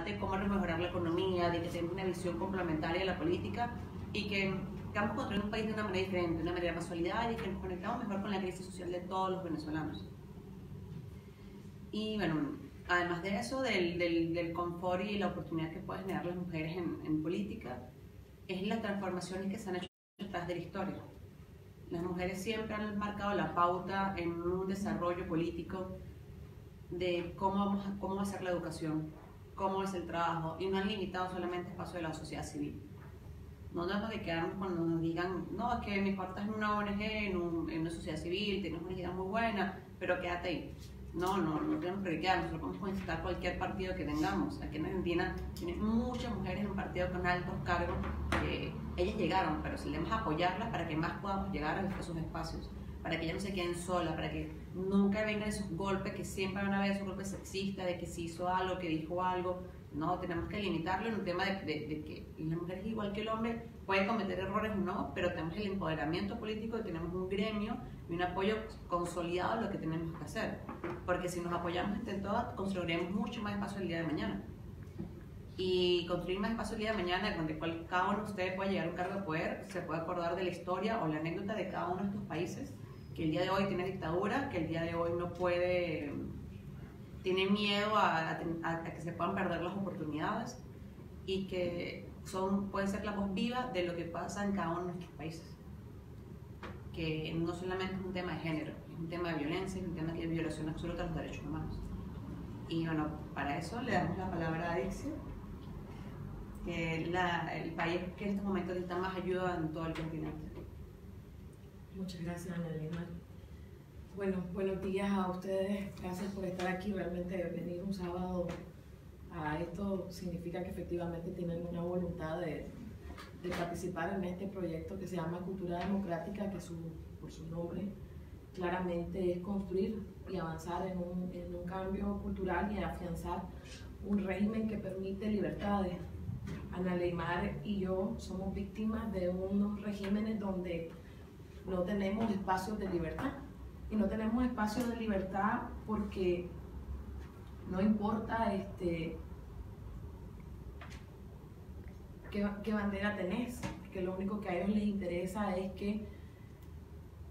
de cómo mejorar la economía, de que tenemos una visión complementaria de la política y que estamos construyendo un país de una manera diferente, de una manera más solidaria y que nos conectamos mejor con la crisis social de todos los venezolanos. Y bueno, además de eso, del confort y la oportunidad que pueden generar las mujeres en política, es las transformaciones que se han hecho detrás de la historia. Las mujeres siempre han marcado la pauta en un desarrollo político de cómo va a ser la educación, cómo es el trabajo, y no han limitado solamente el espacio de la sociedad civil. No tenemos que quedarnos cuando nos digan, no, es que mi parte es una ONG, en una sociedad civil, tienes una idea muy buena, pero quédate ahí. No tenemos que quedarnos, nosotros podemos contestar cualquier partido que tengamos. Aquí en Argentina tienen muchas mujeres en partido con altos cargos que ellas llegaron, pero si debemos apoyarlas para que más podamos llegar a esos espacios, para que ellas no se queden solas, para que nunca vengan esos golpes que siempre van a haber, esos golpes sexistas de que se hizo algo, que dijo algo. No, tenemos que limitarlo en un tema de que las mujeres, igual que el hombre, pueden cometer errores o no, pero tenemos el empoderamiento político y tenemos un gremio y un apoyo consolidado a lo que tenemos que hacer. Porque si nos apoyamos entre todas, construiremos mucho más espacio el día de mañana. Y construir más espacio el día de mañana, donde cada uno de ustedes puede llegar a un cargo de poder, se puede acordar de la historia o la anécdota de cada uno de estos países, que el día de hoy tiene dictadura, que el día de hoy no puede, tiene miedo a que se puedan perder las oportunidades y que pueden ser la voz viva de lo que pasa en cada uno de nuestros países. Que no solamente es un tema de género, es un tema de violencia, es un tema de violación absoluta de los derechos humanos. Y bueno, para eso le damos la palabra a Dixie, que es el país que en estos momentos necesita más ayuda en todo el continente. Muchas gracias, Ana Elena. Bueno, buenos días a ustedes, gracias por estar aquí. Realmente venir un sábado a esto significa que efectivamente tienen una voluntad de participar en este proyecto que se llama Cultura Democrática, que por su nombre claramente es construir y avanzar en un cambio cultural y afianzar un régimen que permite libertades. Ana Leymar y yo somos víctimas de unos regímenes donde no tenemos espacios de libertad. Y no tenemos espacios de libertad porque no importa qué bandera tenés, que lo único que a ellos les interesa es que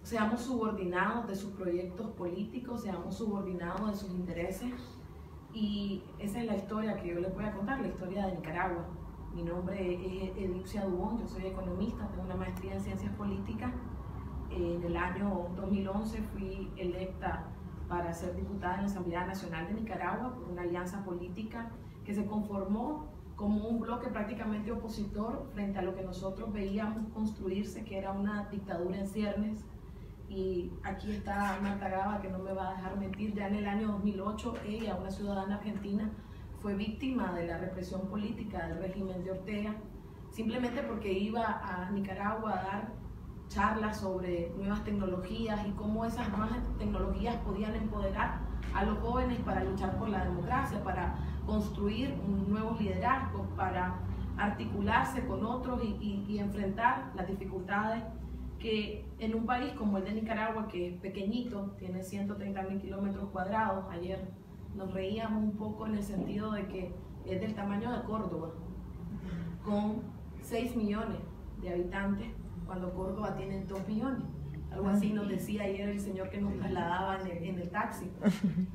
seamos subordinados de sus proyectos políticos, seamos subordinados de sus intereses. Y esa es la historia que yo les voy a contar, la historia de Nicaragua. Mi nombre es Edipcia Dubón, yo soy economista, tengo una maestría en ciencias políticas. En el año 2011 fui electa para ser diputada en la Asamblea Nacional de Nicaragua por una alianza política que se conformó como un bloque prácticamente opositor frente a lo que nosotros veíamos construirse, que era una dictadura en ciernes. Y aquí está Marta Gaba, que no me va a dejar mentir. Ya en el año 2008 ella, una ciudadana argentina, fue víctima de la represión política del régimen de Ortega, simplemente porque iba a Nicaragua a dar charlas sobre nuevas tecnologías y cómo esas nuevas tecnologías podían empoderar a los jóvenes para luchar por la democracia, para construir nuevos liderazgos, para articularse con otros y enfrentar las dificultades que en un país como el de Nicaragua, que es pequeñito, tiene 130.000 kilómetros cuadrados. Ayer nos reíamos un poco en el sentido de que es del tamaño de Córdoba, con 6 millones de habitantes, cuando Córdoba tiene 2 millones. Algo así nos decía ayer el señor que nos trasladaba en el taxi.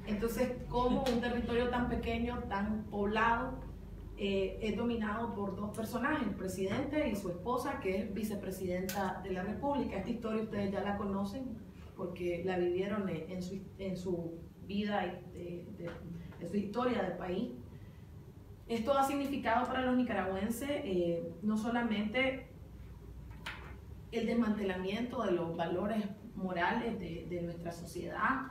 Entonces, ¿cómo un territorio tan pequeño, tan poblado, es dominado por dos personajes, el presidente y su esposa, que es vicepresidenta de la República? Esta historia ustedes ya la conocen porque la vivieron en su vida, en su historia del país. Esto ha significado para los nicaragüenses no solamente el desmantelamiento de los valores morales de nuestra sociedad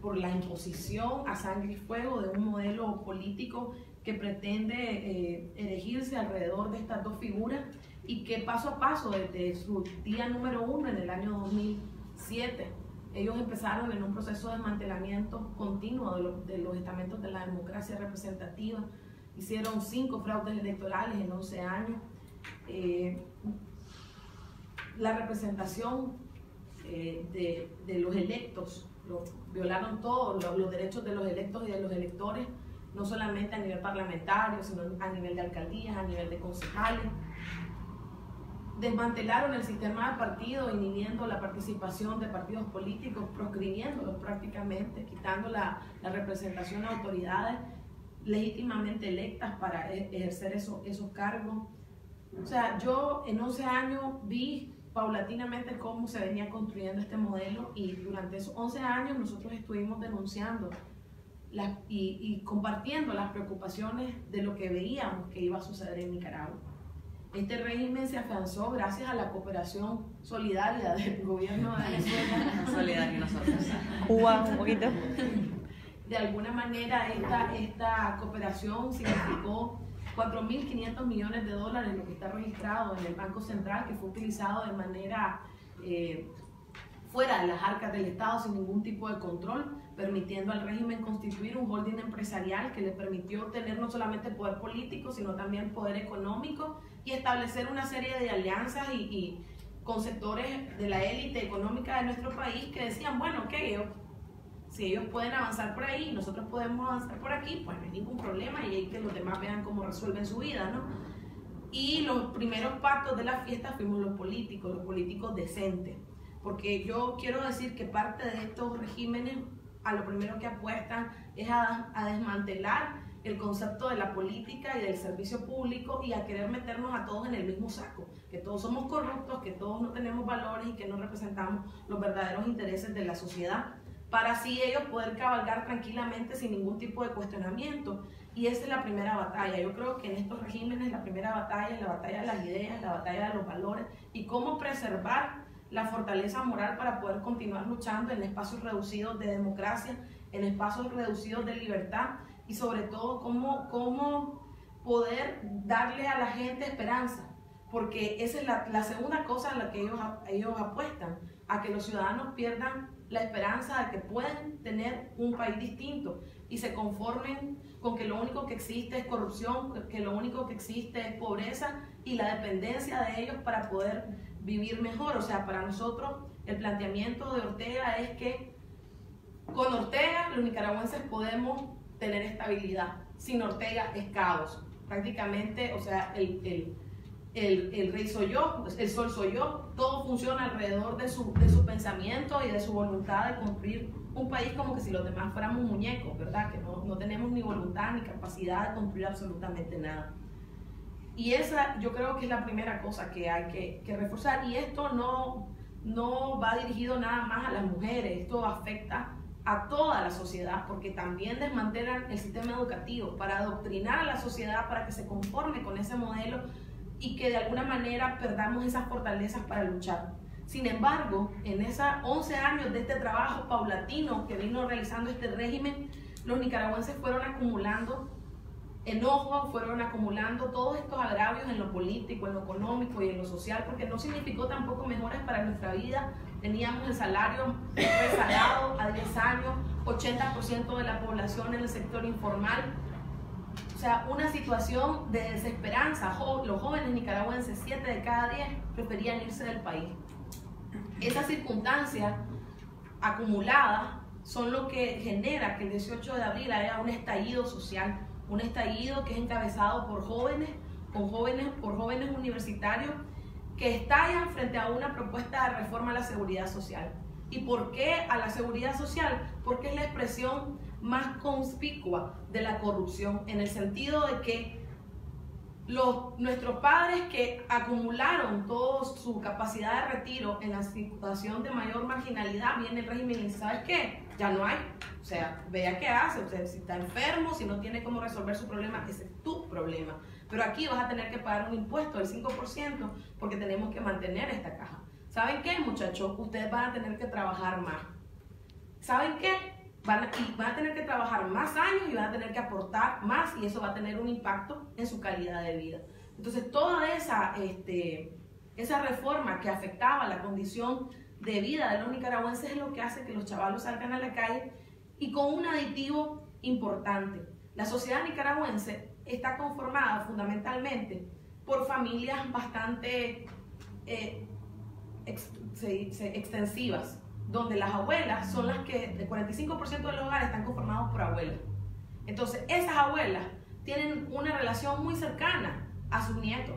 por la imposición a sangre y fuego de un modelo político que pretende erigirse alrededor de estas dos figuras y que paso a paso, desde su día número 1 en el año 2007, ellos empezaron en un proceso de desmantelamiento continuo de los estamentos de la democracia representativa. Hicieron 5 fraudes electorales en 11 años. La representación de los electos, violaron todos los derechos de los electos y de los electores. no solamente a nivel parlamentario, sino a nivel de alcaldías, a nivel de concejales. Desmantelaron el sistema de partidos, inhibiendo la participación de partidos políticos, proscribiéndolos prácticamente, quitando la representación de autoridades legítimamente electas para ejercer esos cargos. O sea, yo en 11 años vi paulatinamente cómo se venía construyendo este modelo, y durante esos 11 años nosotros estuvimos denunciando y compartiendo las preocupaciones de lo que veíamos que iba a suceder en Nicaragua. Este régimen se afianzó gracias a la cooperación solidaria del gobierno de Venezuela. Solidario nosotros. Cuba, un poquito. De alguna manera esta cooperación significó 4.500 millones de dólares, lo que está registrado en el Banco Central, que fue utilizado de manera fuera de las arcas del Estado, sin ningún tipo de control, permitiendo al régimen constituir un holding empresarial que le permitió tener no solamente poder político, sino también poder económico, y establecer una serie de alianzas y con sectores de la élite económica de nuestro país que decían, bueno, ok, si ellos pueden avanzar por ahí y nosotros podemos avanzar por aquí, pues no hay ningún problema, y ahí que los demás vean cómo resuelven su vida, ¿no? Y los primeros pactos de la fiesta fuimos los políticos decentes, porque yo quiero decir que parte de estos regímenes a lo primero que apuestan es a desmantelar el concepto de la política y del servicio público, y a querer meternos a todos en el mismo saco, que todos somos corruptos, que todos no tenemos valores y que no representamos los verdaderos intereses de la sociedad, para así ellos poder cabalgar tranquilamente sin ningún tipo de cuestionamiento. Y esa es la primera batalla. Yo creo que en estos regímenes la primera batalla es la batalla de las ideas, la batalla de los valores, y cómo preservar la fortaleza moral para poder continuar luchando en espacios reducidos de democracia, en espacios reducidos de libertad, y sobre todo cómo poder darle a la gente esperanza, porque esa es la segunda cosa en la que ellos apuestan, a que los ciudadanos pierdan la esperanza de que pueden tener un país distinto y se conformen con que lo único que existe es corrupción, que lo único que existe es pobreza y la dependencia de ellos para poder vivir mejor. O sea, para nosotros el planteamiento de Ortega es que con Ortega los nicaragüenses podemos tener estabilidad, sin Ortega es caos. Prácticamente, o sea, el rey soy yo, el sol soy yo, todo funciona alrededor de su pensamiento y de su voluntad de construir un país, como que si los demás fuéramos muñecos, ¿verdad? Que no tenemos ni voluntad ni capacidad de construir absolutamente nada. Y esa yo creo que es la primera cosa que hay que reforzar, y esto no va dirigido nada más a las mujeres, esto afecta a toda la sociedad, porque también desmantelan el sistema educativo para adoctrinar a la sociedad para que se conforme con ese modelo y que de alguna manera perdamos esas fortalezas para luchar. Sin embargo, en esos 11 años de este trabajo paulatino que vino realizando este régimen, los nicaragüenses fueron acumulando enojo, fueron acumulando todos estos agravios en lo político, en lo económico y en lo social, porque no significó tampoco mejoras para nuestra vida. Teníamos el salario rezagado a 10 años, 80% de la población en el sector informal. O sea, una situación de desesperanza. Los jóvenes nicaragüenses, 7 de cada 10, preferían irse del país. Esas circunstancias acumuladas son lo que genera que el 18 de abril haya un estallido social, un estallido que es encabezado por jóvenes universitarios que estallan frente a una propuesta de reforma a la seguridad social. ¿Y por qué a la seguridad social? Porque es la expresión más conspicua de la corrupción, en el sentido de que nuestros padres que acumularon toda su capacidad de retiro en la situación de mayor marginalidad, viene el régimen y dice, ¿sabes qué? Ya no hay. O sea, vea qué hace. O sea, si está enfermo, si no tiene cómo resolver su problema, ese es tu problema. Pero aquí vas a tener que pagar un impuesto del 5% porque tenemos que mantener esta caja. ¿Saben qué, muchachos? Ustedes van a tener que trabajar más. ¿Saben qué? Van a tener que trabajar más años y van a tener que aportar más, y eso va a tener un impacto en su calidad de vida. Entonces, toda esa reforma que afectaba la condición de vida de los nicaragüenses es lo que hace que los chavalos salgan a la calle, y con un aditivo importante. La sociedad nicaragüense está conformada fundamentalmente por familias bastante extensivas, donde las abuelas son las que, el 45% de los hogares están conformados por abuelas. Entonces, esas abuelas tienen una relación muy cercana a sus nietos.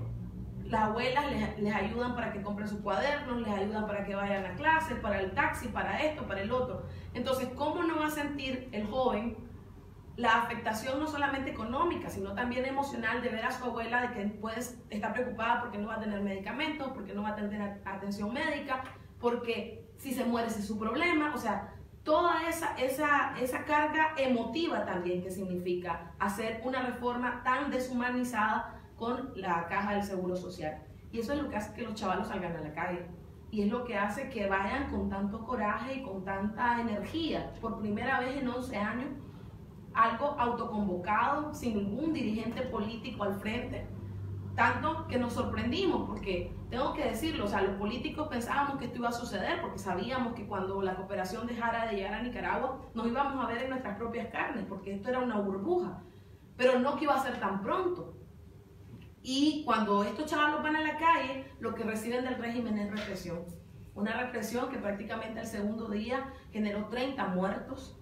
Las abuelas les ayudan para que compren sus cuadernos, les ayudan para que vayan a clase, para el taxi, para esto, para el otro. Entonces, ¿cómo no va a sentir el joven la afectación no solamente económica, sino también emocional de ver a su abuela de que puede estar preocupada porque no va a tener medicamentos, porque no va a tener atención médica, porque si se muere ese es su problema? O sea, toda esa carga emotiva también que significa hacer una reforma tan deshumanizada con la caja del Seguro Social. Y eso es lo que hace que los chavalos salgan a la calle. Y es lo que hace que vayan con tanto coraje y con tanta energía. Por primera vez en 11 años, algo autoconvocado, sin ningún dirigente político al frente. Tanto que nos sorprendimos, porque tengo que decirlo, o sea, los políticos pensábamos que esto iba a suceder, porque sabíamos que cuando la cooperación dejara de llegar a Nicaragua, nos íbamos a ver en nuestras propias carnes, porque esto era una burbuja, pero no que iba a ser tan pronto. Y cuando estos chavalos van a la calle, lo que reciben del régimen es represión. Una represión que prácticamente el segundo día generó 30 muertos,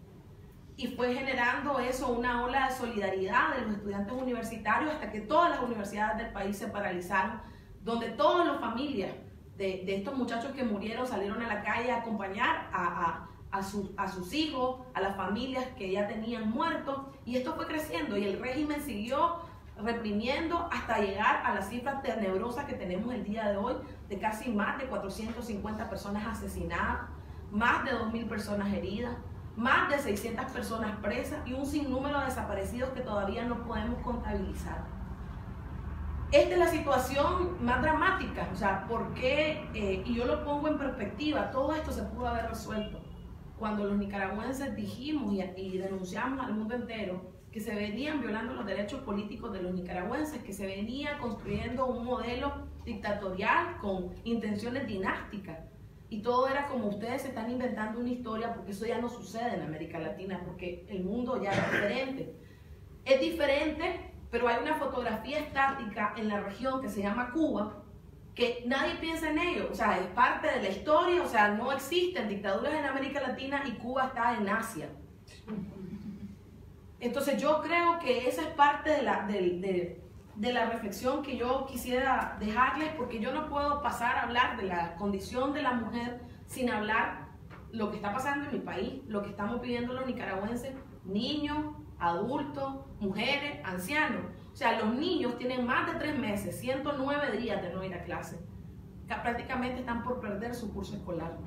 y fue generando eso una ola de solidaridad de los estudiantes universitarios hasta que todas las universidades del país se paralizaron, donde todas las familias de estos muchachos que murieron salieron a la calle a acompañar a sus hijos, a las familias que ya tenían muertos, y esto fue creciendo y el régimen siguió reprimiendo hasta llegar a las cifras tenebrosas que tenemos el día de hoy, de casi más de 450 personas asesinadas, más de 2.000 personas heridas, más de 600 personas presas y un sinnúmero de desaparecidos que todavía no podemos contabilizar. Esta es la situación más dramática, o sea, ¿por qué? Y yo lo pongo en perspectiva, todo esto se pudo haber resuelto cuando los nicaragüenses dijimos y denunciamos al mundo entero que se venían violando los derechos políticos de los nicaragüenses, que se venía construyendo un modelo dictatorial con intenciones dinásticas. Y todo era como ustedes se están inventando una historia, porque eso ya no sucede en América Latina, porque el mundo ya es diferente. Es diferente, pero hay una fotografía estática en la región que se llama Cuba, que nadie piensa en ello, o sea, es parte de la historia, o sea, no existen dictaduras en América Latina y Cuba está en Asia. Entonces yo creo que esa es parte de la reflexión que yo quisiera dejarles, porque yo no puedo pasar a hablar de la condición de la mujer sin hablar lo que está pasando en mi país, lo que estamos viviendo los nicaragüenses, niños, adultos, mujeres, ancianos. O sea, los niños tienen más de 3 meses, 109 días de no ir a clase, que prácticamente están por perder su curso escolar.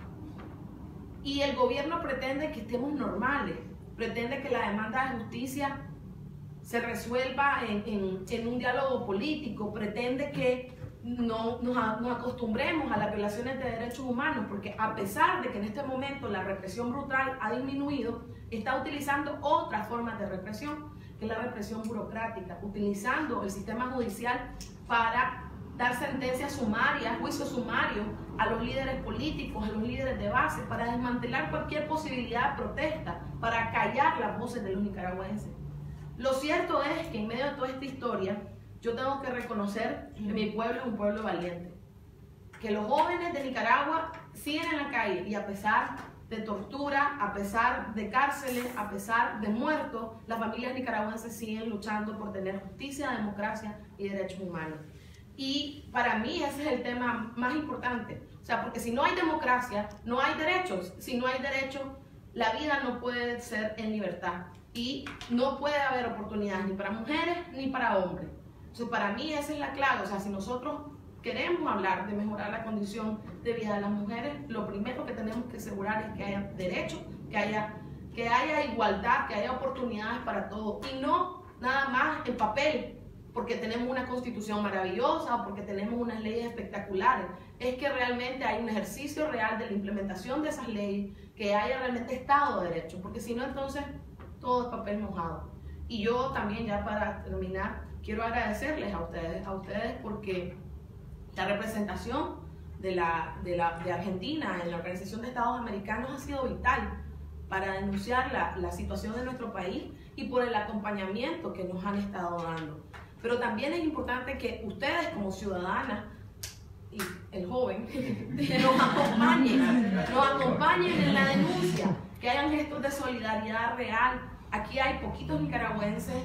Y el gobierno pretende que estemos normales, pretende que la demanda de justicia se resuelva en un diálogo político, pretende que nos acostumbremos a las violaciones de derechos humanos, porque a pesar de que en este momento la represión brutal ha disminuido, está utilizando otras formas de represión, que es la represión burocrática, utilizando el sistema judicial para dar sentencias sumarias, juicios sumarios a los líderes políticos, a los líderes de base, para desmantelar cualquier posibilidad de protesta, para callar las voces de los nicaragüenses. Lo cierto es que en medio de toda esta historia, yo tengo que reconocer que mi pueblo es un pueblo valiente, que los jóvenes de Nicaragua siguen en la calle y a pesar de tortura, a pesar de cárceles, a pesar de muertos, las familias nicaragüenses siguen luchando por tener justicia, democracia y derechos humanos. Y para mí ese es el tema más importante, o sea, porque si no hay democracia, no hay derechos. Si no hay derechos, la vida no puede ser en libertad y no puede haber oportunidades ni para mujeres ni para hombres. Entonces, para mí esa es la clave. O sea, si nosotros queremos hablar de mejorar la condición de vida de las mujeres, lo primero que tenemos que asegurar es que haya derechos, que haya igualdad, que haya oportunidades para todos y no nada más en papel, porque tenemos una constitución maravillosa o porque tenemos unas leyes espectaculares. Es que realmente hay un ejercicio real de la implementación de esas leyes, que haya realmente Estado de Derecho, porque si no, entonces todo es papel mojado. Y yo también, ya para terminar, quiero agradecerles a ustedes porque la representación de Argentina en la Organización de Estados Americanos ha sido vital para denunciar la situación de nuestro país y por el acompañamiento que nos han estado dando. Pero también es importante que ustedes como ciudadanas y el joven nos acompañen en la denuncia, que hayan gestos de solidaridad real, aquí hay poquitos nicaragüenses,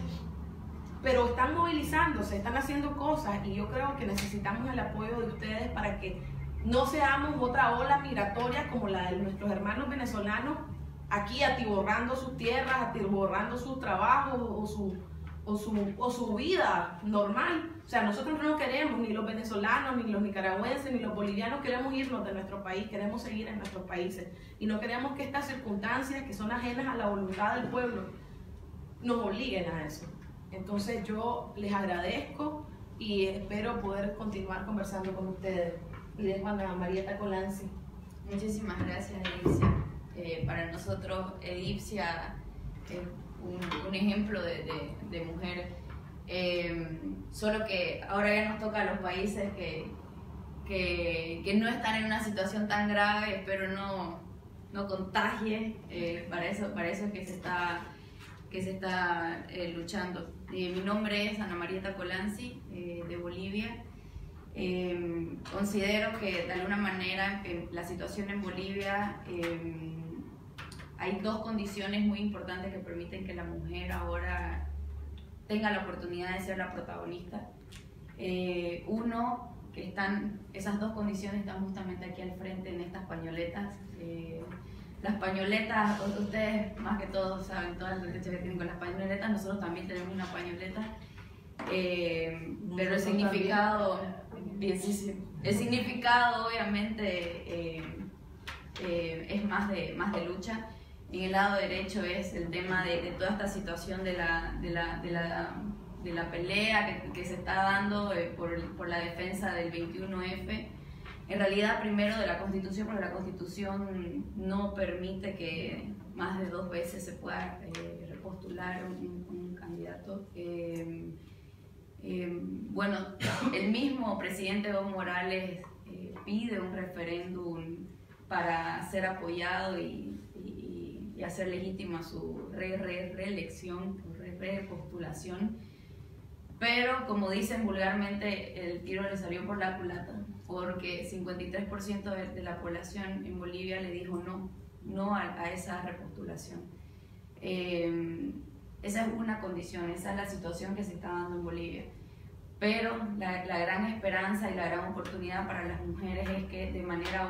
pero están movilizándose, están haciendo cosas, y yo creo que necesitamos el apoyo de ustedes para que no seamos otra ola migratoria como la de nuestros hermanos venezolanos, aquí atiborrando sus tierras, atiborrando sus trabajos o su vida normal. O sea, nosotros no queremos, ni los venezolanos, ni los nicaragüenses, ni los bolivianos queremos irnos de nuestro país, queremos seguir en nuestros países. Y no queremos que estas circunstancias que son ajenas a la voluntad del pueblo nos obliguen a eso. Entonces yo les agradezco y espero poder continuar conversando con ustedes. Y dejo a Marieta Colanzi. Muchísimas gracias, Edipcia. Para nosotros, Edipcia es un ejemplo de mujer. Solo que ahora ya nos toca a los países que no están en una situación tan grave, espero no contagie. Para eso es que se está luchando. Mi nombre es Ana Marieta Colanzi, de Bolivia. Considero que de alguna manera en la situación en Bolivia hay dos condiciones muy importantes que permiten que la mujer ahora tenga la oportunidad de ser la protagonista. Uno, que esas dos condiciones están justamente aquí al frente en estas pañoletas. Las pañoletas, ustedes más que todos saben todas las derechas que tienen con las pañoletas, nosotros también tenemos una pañoleta, pero el significado, obviamente es más de lucha. En el lado derecho es el tema de toda esta situación de la pelea que se está dando por la defensa del 21F. En realidad, primero de la Constitución, porque la Constitución no permite que más de 2 veces se pueda repostular un candidato. Bueno, el mismo presidente Evo Morales pide un referéndum para ser apoyado y hacer legítima su reelección, repostulación. Pero, como dicen vulgarmente, el tiro le salió por la culata, porque 53% de la población en Bolivia le dijo no a esa repostulación. Esa es una condición, esa es la situación que se está dando en Bolivia. Pero la gran esperanza y la gran oportunidad para las mujeres es que de manera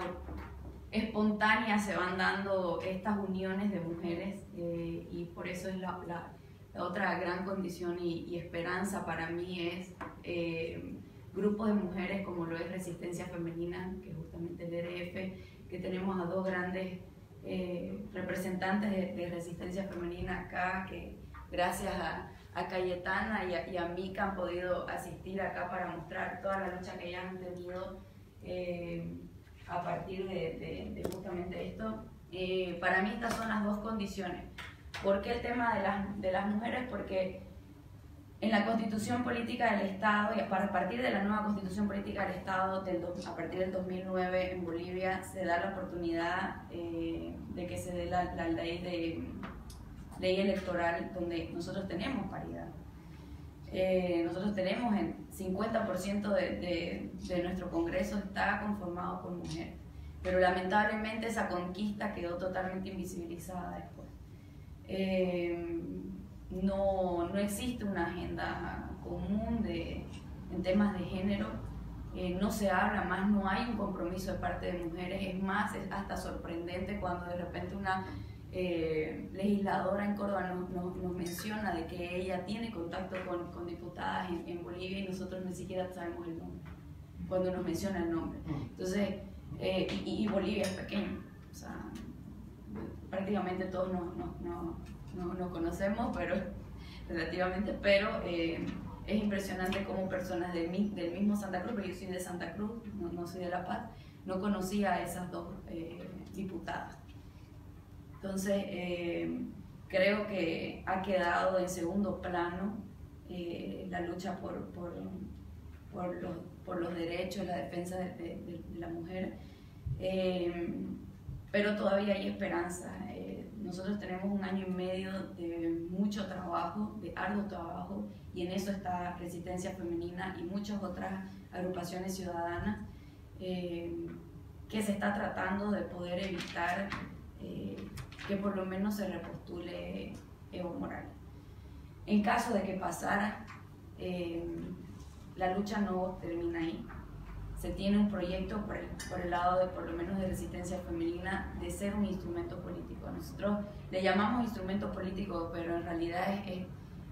espontánea se van dando estas uniones de mujeres, y por eso es la otra gran condición y esperanza para mí es grupos de mujeres como lo es Resistencia Femenina, que es justamente el ERF, que tenemos a 2 grandes representantes de Resistencia Femenina acá, que gracias a Cayetana y a Mica han podido asistir acá para mostrar toda la lucha que ellas han tenido a partir de justamente esto. Para mí estas son las 2 condiciones. ¿Por qué el tema de las mujeres? Porque en la Constitución Política del Estado, y a partir de la nueva Constitución Política del Estado, a partir del 2009 en Bolivia, se da la oportunidad de que se dé la ley electoral, donde nosotros tenemos paridad. Nosotros tenemos el 50% de nuestro Congreso está conformado por mujeres, pero lamentablemente esa conquista quedó totalmente invisibilizada después. No existe una agenda común en temas de género, no se habla más, no hay un compromiso de parte de mujeres. Es más, es hasta sorprendente cuando de repente una legisladora en Córdoba nos menciona de que ella tiene contacto con diputadas en Bolivia y nosotros ni siquiera sabemos el nombre, cuando nos menciona el nombre. Entonces, y Bolivia es pequeño, o sea, prácticamente todos nos conocemos, pero relativamente, pero es impresionante cómo personas del mismo Santa Cruz, pero yo soy de Santa Cruz, no soy de La Paz, no conocía a esas 2 diputadas. Entonces, creo que ha quedado en segundo plano la lucha por los derechos, la defensa de la mujer, pero todavía hay esperanza. Nosotros tenemos 1 año y medio de mucho trabajo, de arduo trabajo, y en eso está Resistencia Femenina y muchas otras agrupaciones ciudadanas que se está tratando de poder evitar que por lo menos se repostule Evo Morales. En caso de que pasara, la lucha no termina ahí. Se tiene un proyecto por el lado de, por lo menos, de Resistencia Femenina, de ser un instrumento político. Nosotros le llamamos instrumento político, pero en realidad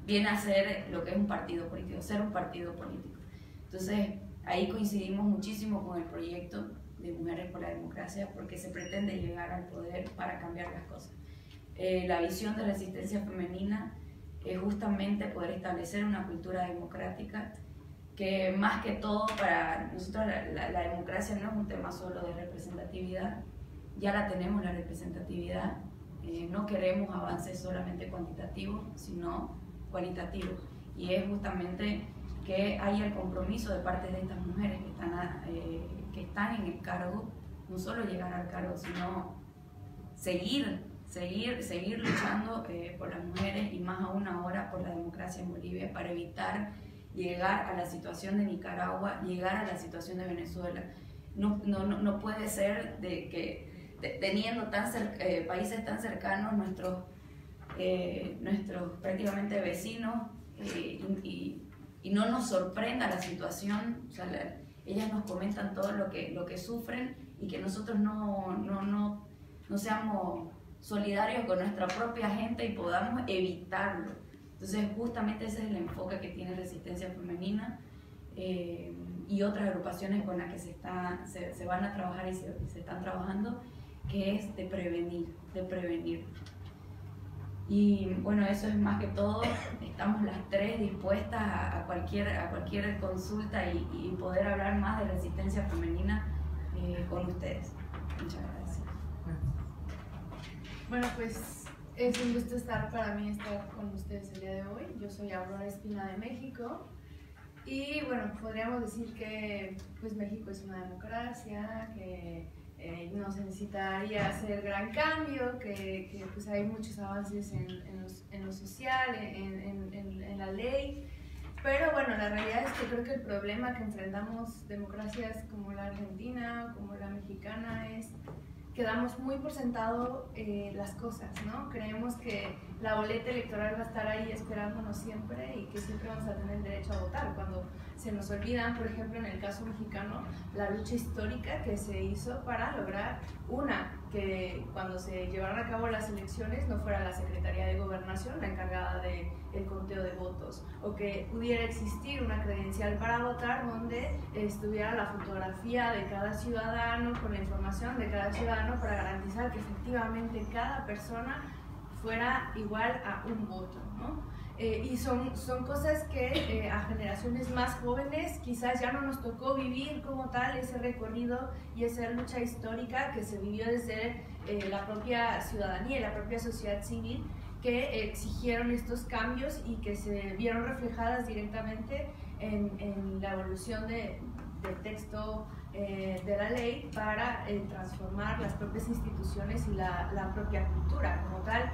viene a ser lo que es un partido político, ser un partido político. Entonces, ahí coincidimos muchísimo con el proyecto de Mujeres por la Democracia, porque se pretende llegar al poder para cambiar las cosas. La visión de Resistencia Femenina es justamente poder establecer una cultura democrática que, más que todo, para nosotros la democracia no es un tema solo de representatividad, ya la tenemos la representatividad, no queremos avances solamente cuantitativos, sino cualitativos, y es justamente que haya el compromiso de parte de estas mujeres que están en el cargo, no solo llegar al cargo, sino seguir luchando por las mujeres, y más aún ahora por la democracia en Bolivia, para evitar llegar a la situación de Nicaragua, llegar a la situación de Venezuela. No puede ser de que teniendo países tan cercanos, nuestros prácticamente vecinos, y no nos sorprenda la situación. O sea, ellas nos comentan todo lo que sufren, y que nosotros no seamos solidarios con nuestra propia gente y podamos evitarlo. Entonces, justamente ese es el enfoque que tiene Resistencia Femenina, y otras agrupaciones con las que se van a trabajar y se están trabajando, que es de prevenir. Y bueno, eso es más que todo. Estamos las tres dispuestas a cualquier consulta y poder hablar más de Resistencia Femenina con ustedes. Muchas gracias. Bueno, pues es un gusto para mí estar con ustedes el día de hoy. Yo soy Aurora Espina de México, y bueno, podríamos decir que pues México es una democracia, que no se necesitaría hacer gran cambio, que pues hay muchos avances en lo social, en la ley. Pero bueno, la realidad es que creo que el problema que enfrentamos democracias como la argentina, como la mexicana, es que damos muy por sentado las cosas, ¿no? Creemos que la boleta electoral va a estar ahí esperándonos siempre, y que siempre vamos a tener derecho a votar, cuando se nos olvidan, por ejemplo, en el caso mexicano, la lucha histórica que se hizo para lograr que cuando se llevaron a cabo las elecciones no fuera la Secretaría de Gobernación la encargada del conteo de votos, o que pudiera existir una credencial para votar donde estuviera la fotografía de cada ciudadano con la información de cada ciudadano, para garantizar que efectivamente cada persona fuera igual a un voto, ¿no? Y son cosas que a generaciones más jóvenes quizás ya no nos tocó vivir como tal ese recorrido y esa lucha histórica que se vivió desde la propia ciudadanía y la propia sociedad civil, que exigieron estos cambios y que se vieron reflejadas directamente en la evolución del texto de la ley para transformar las propias instituciones y la propia cultura como tal.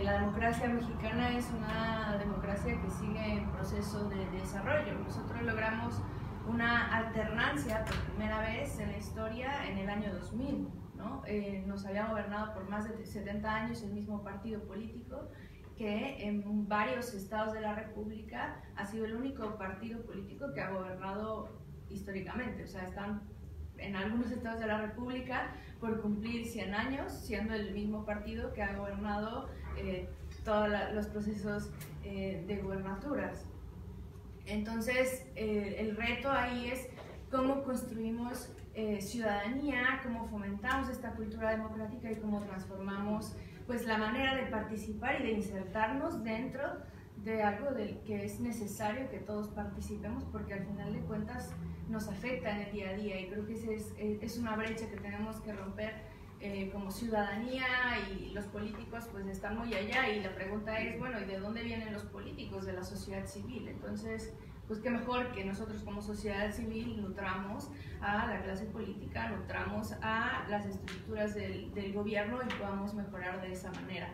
La democracia mexicana es una democracia que sigue en proceso de desarrollo. Nosotros logramos una alternancia por primera vez en la historia en el año 2000, ¿no? Nos había gobernado por más de 70 años el mismo partido político, que en varios estados de la República ha sido el único partido político que ha gobernado históricamente. O sea, están en algunos estados de la República por cumplir 100 años, siendo el mismo partido que ha gobernado todos los procesos de gubernaturas. Entonces, el reto ahí es cómo construimos ciudadanía, cómo fomentamos esta cultura democrática y cómo transformamos pues, la manera de participar y de insertarnos dentro de algo del que es necesario que todos participemos, porque al final de cuentas nos afecta en el día a día, y creo que es una brecha que tenemos que romper como ciudadanía, y los políticos pues están muy allá, y la pregunta es, bueno, ¿y de dónde vienen los políticos? De la sociedad civil. Entonces, pues qué mejor que nosotros como sociedad civil nutramos a la clase política, nutramos a las estructuras del gobierno y podamos mejorar de esa manera.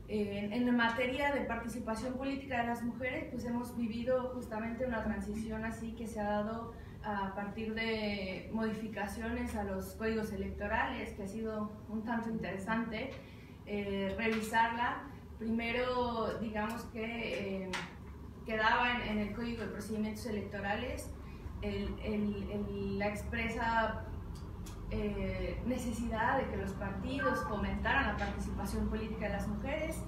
En materia de participación política de las mujeres, pues hemos vivido justamente una transición así que se ha dado a partir de modificaciones a los códigos electorales, que ha sido un tanto interesante revisarla. primero, digamos que quedaba en el Código de Procedimientos Electorales la expresa necesidad de que los partidos fomentaran la participación política de las mujeres,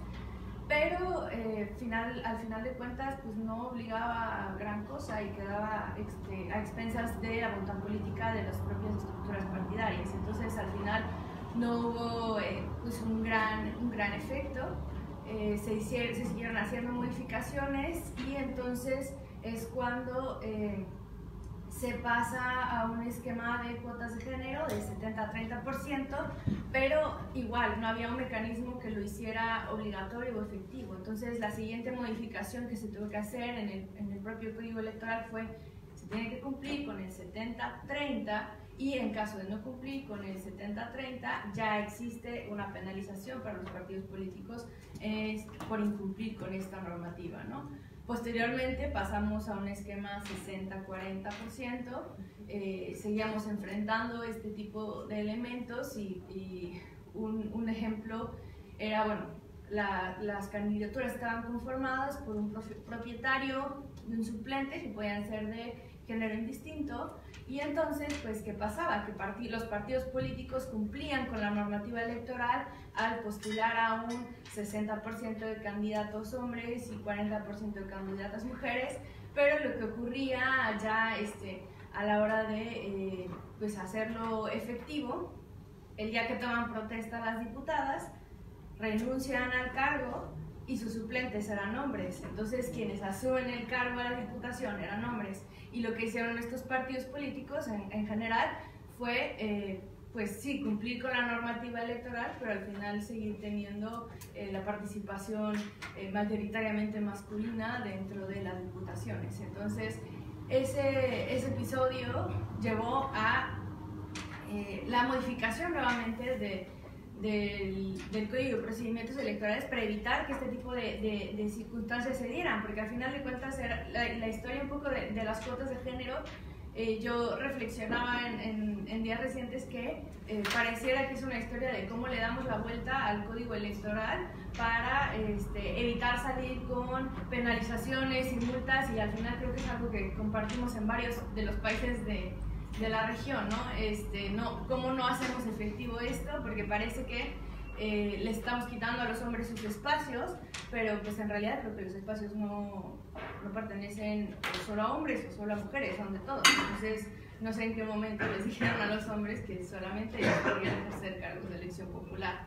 pero al final de cuentas pues no obligaba a gran cosa y quedaba a expensas de la voluntad política de las propias estructuras partidarias. Entonces al final no hubo pues un gran efecto. Se siguieron haciendo modificaciones y entonces es cuando se pasa a un esquema de cuotas de género de 70 a 30%, pero igual no había un mecanismo que lo hiciera obligatorio o efectivo. Entonces la siguiente modificación que se tuvo que hacer en el propio Código Electoral fue: se tiene que cumplir con el 70-30 y en caso de no cumplir con el 70-30 ya existe una penalización para los partidos políticos por incumplir con esta normativa, ¿no? Posteriormente pasamos a un esquema 60-40%, seguíamos enfrentando este tipo de elementos y un ejemplo era, bueno, las candidaturas estaban conformadas por un propietario y un suplente que podían ser de género indistinto, y entonces, pues, ¿qué pasaba? Que los partidos políticos cumplían con la normativa electoral al postular a un 60% de candidatos hombres y 40% de candidatas mujeres, pero lo que ocurría ya a la hora de pues hacerlo efectivo, el día que toman protesta las diputadas, renuncian al cargo y sus suplentes eran hombres. Entonces quienes asumen el cargo de la diputación eran hombres, y lo que hicieron estos partidos políticos en general fue pues sí, cumplir con la normativa electoral, pero al final seguir teniendo la participación mayoritariamente masculina dentro de las diputaciones. Entonces ese episodio llevó a la modificación nuevamente del Código de Procedimientos Electorales para evitar que este tipo de circunstancias se dieran, porque al final de cuentas era la historia un poco de las cuotas de género. Yo reflexionaba en días recientes que pareciera que es una historia de cómo le damos la vuelta al Código Electoral para evitar salir con penalizaciones y multas, y al final creo que es algo que compartimos en varios de los países de la región, ¿no? ¿Cómo no hacemos efectivo esto? Porque parece que le estamos quitando a los hombres sus espacios, pero pues en realidad creo que los espacios no pertenecen solo a hombres o solo a mujeres, son de todos. Entonces no sé en qué momento les dijeron a los hombres que solamente ellos podrían ejercer cargos de elección popular,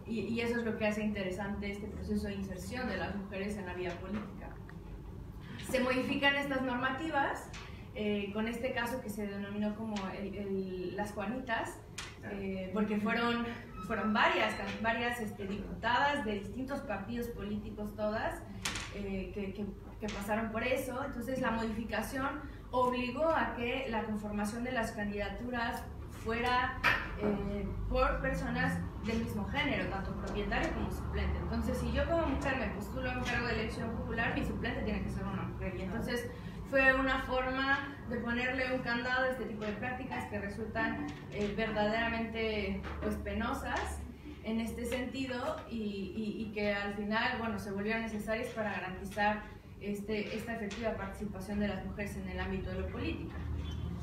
y eso es lo que hace interesante este proceso de inserción de las mujeres en la vida política. Se modifican estas normativas con este caso que se denominó como las Juanitas, porque fueron varias diputadas de distintos partidos políticos, todas, que pasaron por eso. Entonces la modificación obligó a que la conformación de las candidaturas fuera por personas del mismo género, tanto propietario como suplente. Entonces, si yo como mujer me postulo a un cargo de elección popular, mi suplente tiene que ser una mujer. Y entonces fue una forma de ponerle un candado a este tipo de prácticas que resultan verdaderamente pues penosas en este sentido, y que al final, bueno, se volvieron necesarias para garantizar esta efectiva participación de las mujeres en el ámbito de lo político.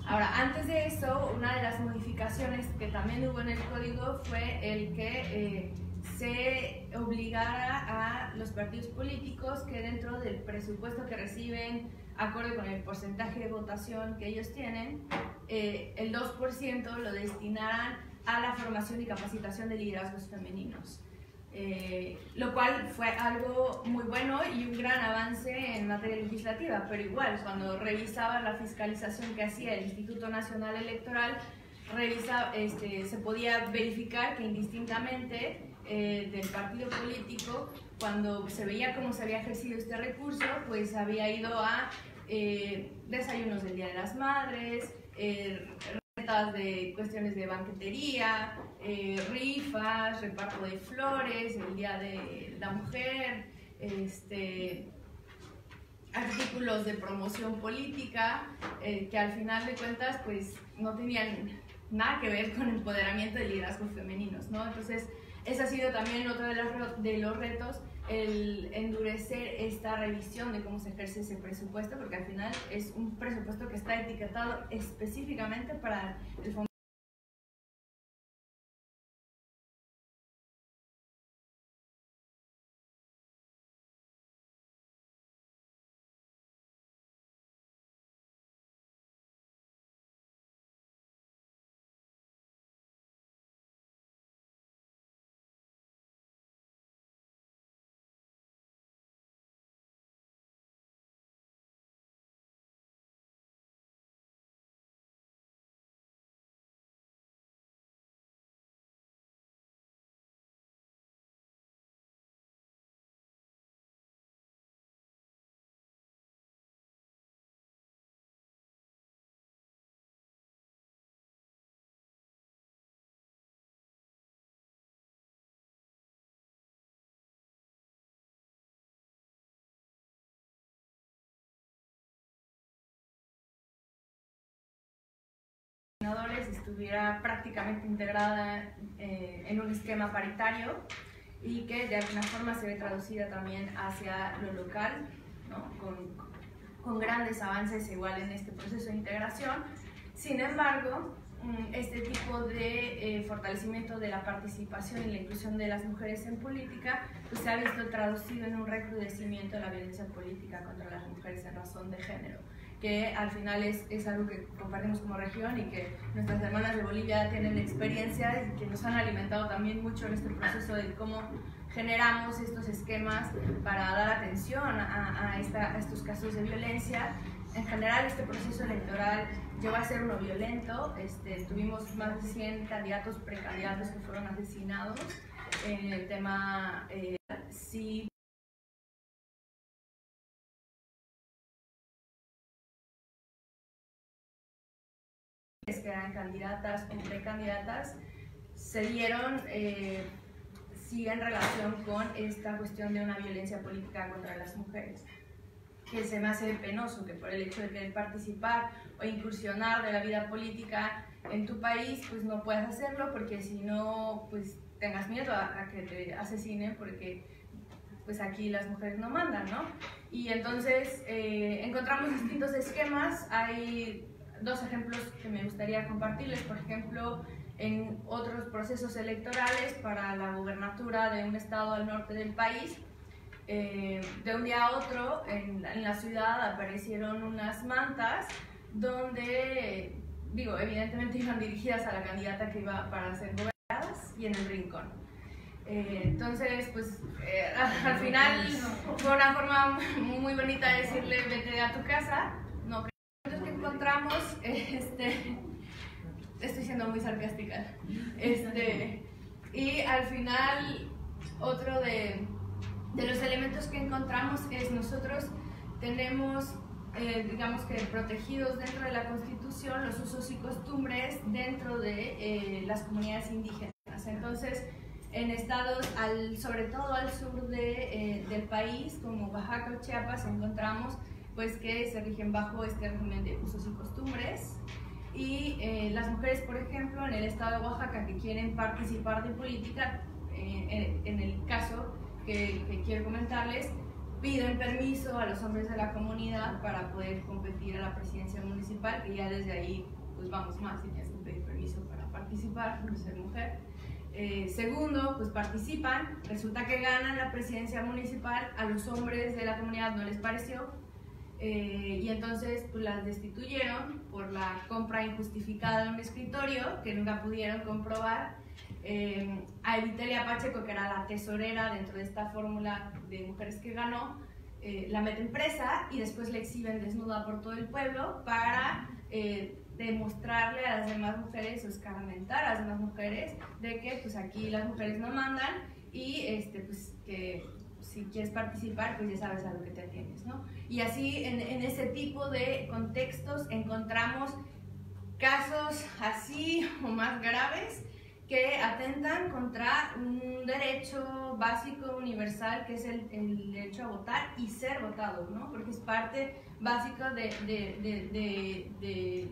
Ahora, antes de eso, una de las modificaciones que también hubo en el código fue el que se obligara a los partidos políticos que dentro del presupuesto que reciben, acorde con el porcentaje de votación que ellos tienen, el 2% lo destinaran a la formación y capacitación de liderazgos femeninos. Lo cual fue algo muy bueno y un gran avance en materia legislativa, pero igual cuando revisaba la fiscalización que hacía el Instituto Nacional Electoral, se podía verificar que indistintamente del partido político, cuando se veía cómo se había ejercido este recurso, pues había ido a desayunos del Día de las Madres, rentas de cuestiones de banquetería, rifas, reparto de flores, el Día de la Mujer, artículos de promoción política, que al final de cuentas pues no tenían nada que ver con empoderamiento de liderazgos femeninos, ¿no? Entonces ese ha sido también otro de los retos el endurecer esta revisión de cómo se ejerce ese presupuesto, porque al final es un presupuesto que está etiquetado específicamente para el fondo. Estuviera prácticamente integrada en un esquema paritario y que de alguna forma se ve traducida también hacia lo local, ¿no? con grandes avances igual en este proceso de integración. Sin embargo, este tipo de fortalecimiento de la participación y la inclusión de las mujeres en política pues se ha visto traducido en un recrudecimiento de la violencia política contra las mujeres en razón de género, que al final es algo que compartimos como región y que nuestras hermanas de Bolivia tienen experiencia y que nos han alimentado también mucho en este proceso de cómo generamos estos esquemas para dar atención a estos casos de violencia. En general, este proceso electoral llegó a ser uno violento. Tuvimos más de 100 candidatos, precandidatos que fueron asesinados. En el tema, sí, que eran candidatas o precandidatas, se dieron sí en relación con esta cuestión de una violencia política contra las mujeres, que se me hace penoso que por el hecho de querer participar o incursionar de la vida política en tu país, pues no puedas hacerlo, porque si no, pues tengas miedo a que te asesinen, porque pues aquí las mujeres no mandan, ¿no? Y entonces encontramos distintos esquemas. Hay dos ejemplos que me gustaría compartirles. Por ejemplo, en otros procesos electorales para la gubernatura de un estado al norte del país, de un día a otro en la ciudad aparecieron unas mantas donde, digo, evidentemente iban dirigidas a la candidata que iba para ser gobernadas y en el rincón. Entonces, pues al final fue una forma muy bonita de decirle vete a tu casa. No, que encontramos, estoy siendo muy sarcástica, y al final otro de los elementos que encontramos es nosotros tenemos, digamos que protegidos dentro de la Constitución los usos y costumbres dentro de las comunidades indígenas. Entonces, en estados, sobre todo al sur del país, como Oaxaca o Chiapas, encontramos pues que se rigen bajo este régimen de usos y costumbres. Y las mujeres, por ejemplo, en el estado de Oaxaca que quieren participar de política, en el caso que quiero comentarles, piden permiso a los hombres de la comunidad para poder competir a la presidencia municipal, que ya desde ahí pues vamos más y tienes que pedir permiso para participar, por ser mujer. Segundo, pues participan, resulta que ganan la presidencia municipal, a los hombres de la comunidad no les pareció, y entonces pues las destituyeron por la compra injustificada de un escritorio que nunca pudieron comprobar. A Evitelia Pacheco, que era la tesorera dentro de esta fórmula de mujeres que ganó, la meten presa y después la exhiben desnuda por todo el pueblo para demostrarle a las demás mujeres o escarmentar a las demás mujeres de que pues aquí las mujeres no mandan y pues que si quieres participar pues ya sabes a lo que te atienes, ¿no? Y así en ese tipo de contextos encontramos casos así o más graves que atentan contra un derecho básico universal que es el derecho a votar y ser votado, ¿no? Porque es parte básica de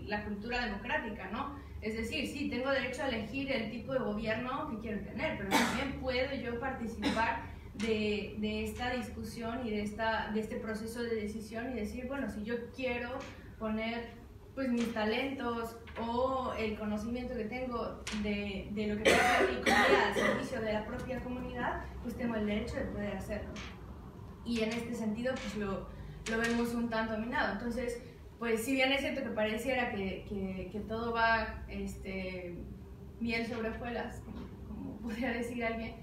la cultura democrática, ¿no? Es decir, sí, tengo derecho a elegir el tipo de gobierno que quiero tener, pero también puedo yo participar de esta discusión y de este proceso de decisión y decir, bueno, si yo quiero poner pues mis talentos o el conocimiento que tengo de lo que pasa en mi comunidad al servicio de la propia comunidad, pues tengo el derecho de poder hacerlo. Y en este sentido pues lo vemos un tanto minado. Entonces, pues si bien es cierto que pareciera que todo va miel sobre hojuelas, como podría decir alguien,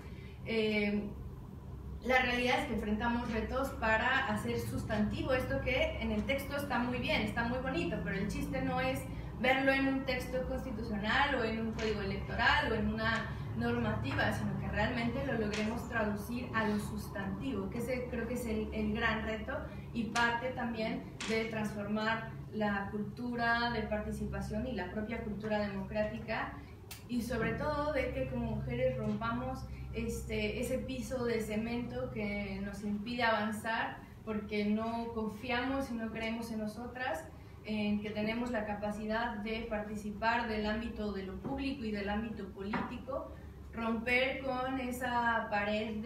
la realidad es que enfrentamos retos para hacer sustantivo esto que en el texto está muy bien, está muy bonito, pero el chiste no es verlo en un texto constitucional o en un código electoral o en una normativa, sino que realmente lo logremos traducir a lo sustantivo, que ese creo que es el gran reto y parte también de transformar la cultura de participación y la propia cultura democrática, y sobre todo de que como mujeres rompamos ese piso de cemento que nos impide avanzar porque no confiamos y no creemos en nosotras, en que tenemos la capacidad de participar del ámbito de lo público y del ámbito político, romper con esa pared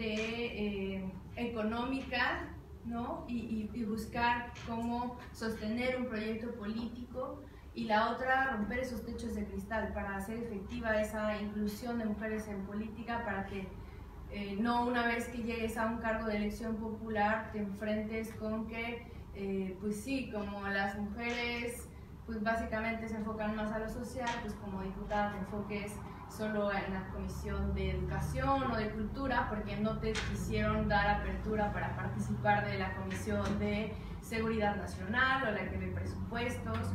económica, ¿no? y buscar cómo sostener un proyecto político, y la otra, romper esos techos de cristal para hacer efectiva esa inclusión de mujeres en política, para que no una vez que llegues a un cargo de elección popular te enfrentes con que, pues sí, como las mujeres pues básicamente se enfocan más a lo social, pues como diputada te enfoques solo en la comisión de educación o de cultura porque no te quisieron dar apertura para participar de la comisión de seguridad nacional o la que de presupuestos.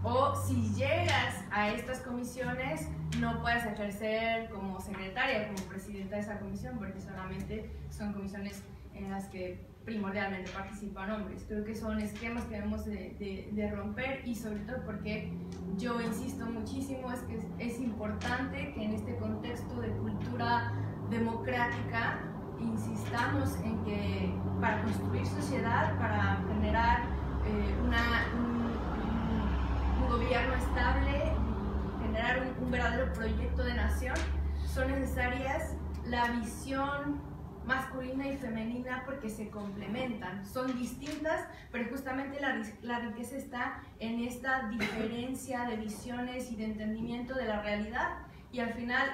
O si llegas a estas comisiones, no puedes ejercer como secretaria, como presidenta de esa comisión, porque solamente son comisiones en las que primordialmente participan hombres. Creo que son esquemas que debemos de romper, y sobre todo porque yo insisto muchísimo, es que es importante que en este contexto de cultura democrática insistamos en que para construir sociedad, para generar un gobierno estable, generar un verdadero proyecto de nación, son necesarias la visión masculina y femenina porque se complementan, son distintas, pero justamente la riqueza está en esta diferencia de visiones y de entendimiento de la realidad, y al final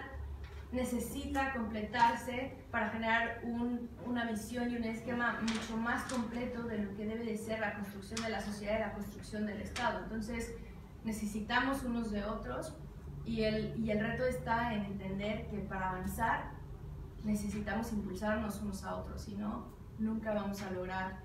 necesita completarse para generar una visión y un esquema mucho más completo de lo que debe de ser la construcción de la sociedad y la construcción del Estado. Entonces necesitamos unos de otros, y el reto está en entender que para avanzar necesitamos impulsarnos unos a otros, si no, nunca vamos a lograr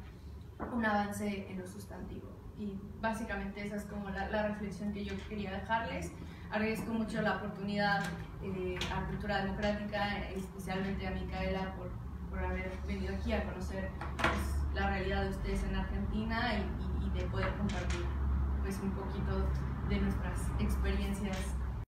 un avance en lo sustantivo. Y básicamente esa es como la reflexión que yo quería dejarles. Agradezco mucho la oportunidad a Cultura Democrática, especialmente a Micaela por haber venido aquí a conocer pues, la realidad de ustedes en Argentina y de poder compartir pues, un poquito de nuestras experiencias